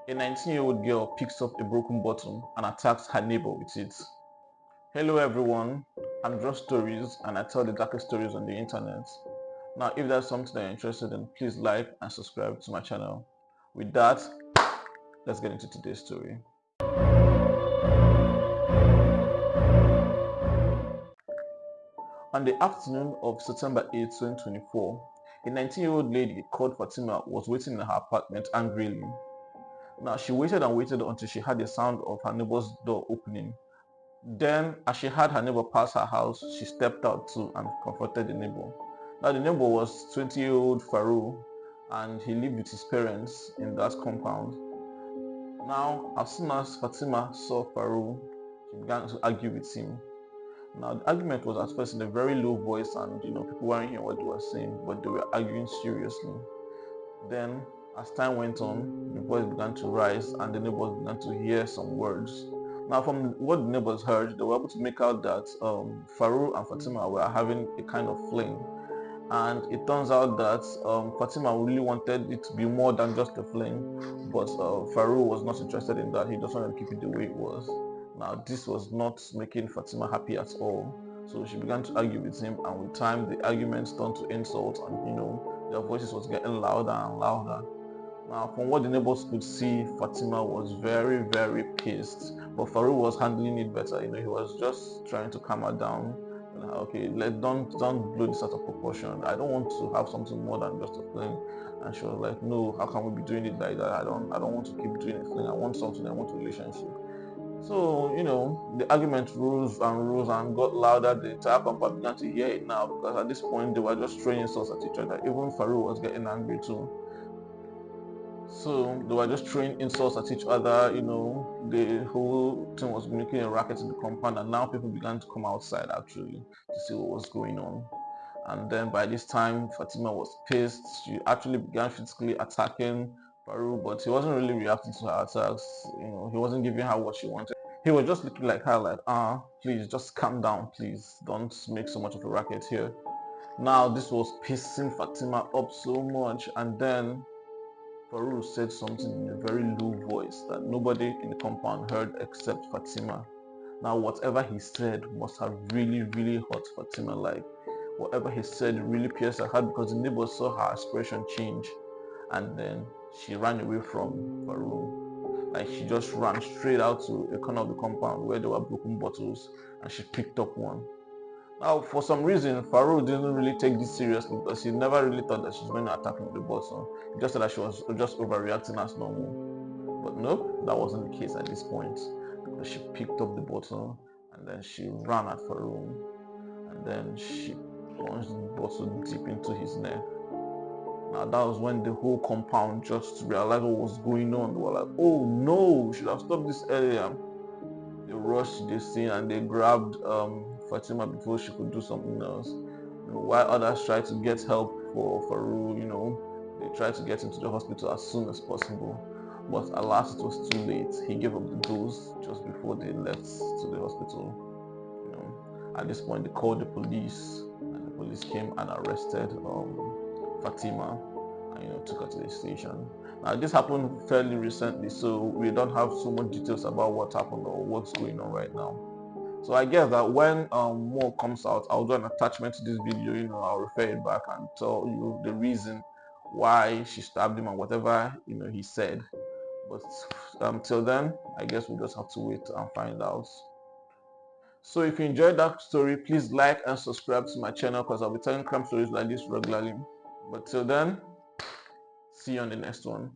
A 19-year-old girl picks up a broken bottle and attacks her neighbor with it. Hello everyone, I'm Just Stories and I tell the darkest stories on the internet. Now if that's something that you're interested in, please like and subscribe to my channel. With that, let's get into today's story. On the afternoon of September 8, 2024, a 19-year-old lady called Fatima was waiting in her apartment angrily. Now she waited and waited until she heard the sound of her neighbor's door opening. Then, as she heard her neighbor pass her house, she stepped out too and confronted the neighbor. Now, the neighbor was 20-year-old Farouk, and he lived with his parents in that compound. Now, as soon as Fatima saw Farouk, she began to argue with him. Now, the argument was at first in a very low voice, and people weren't hearing what they were saying, but they were arguing seriously. Then, as time went on, the voice began to rise, and the neighbors began to hear some words. Now, from what the neighbors heard, they were able to make out that Farouk and Fatima were having a kind of fling. And it turns out that Fatima really wanted it to be more than just a fling, but Farouk was not interested in that. He just wanted to keep it the way it was. Now, this was not making Fatima happy at all. So she began to argue with him, and with time, the arguments turned to insults, and their voices was getting louder and louder. Now, from what the neighbors could see, Fatima was very, very pissed. But Farouk was handling it better. He was just trying to calm her down. Okay, don't blow this out of proportion. I don't want to have something more than just a fling. And she was like, no, how can we be doing it like that? I don't want to keep doing a fling. I want something. I want a relationship. So, the argument rose and got louder. The entire compound began to hear it now because at this point they were just throwing insults at each other. Even Farouk was getting angry too. So they were just throwing insults at each other, the whole thing was making a racket in the compound, and now people began to come outside actually to see what was going on. And then by this time, Fatima was pissed. She actually began physically attacking Farouk, but he wasn't really reacting to her attacks. He wasn't giving her what she wanted. He was just looking like her like, please just calm down, please. Don't make so much of a racket here. Now this was pissing Fatima up so much, and then Farouk said something in a very low voice that nobody in the compound heard except Fatima. Now, whatever he said must have really, really hurt Fatima. Like, whatever he said really pierced her heart because the neighbors saw her expression change. And then she ran away from Farouk. Like, she just ran straight out to a corner of the compound where there were broken bottles and she picked up one. Now, for some reason, Farouk didn't really take this seriously because he never really thought that she was going to attack him with the bottle. He just said that she was just overreacting as normal. But no, that wasn't the case at this point because she picked up the bottle and then she ran at Farouk and then she plunged the bottle deep into his neck. Now, that was when the whole compound just realized what was going on. They were like, oh no, we should have stopped this earlier. They rushed to the scene and they grabbed Fatima before she could do something else. While others tried to get help for Farouk, they tried to get him to the hospital as soon as possible. But alas, it was too late. He gave up the ghost just before they left to the hospital. At this point, they called the police, and the police came and arrested Fatima and took her to the station. Now this happened fairly recently, so we don't have so much details about what happened or what's going on right now. So I guess that when more comes out, I'll do an attachment to this video. I'll refer it back and tell you the reason why she stabbed him and whatever he said. But till then, I guess we'll just have to wait and find out. So if you enjoyed that story, please like and subscribe to my channel because I'll be telling crime stories like this regularly. But till then, see you on the next one.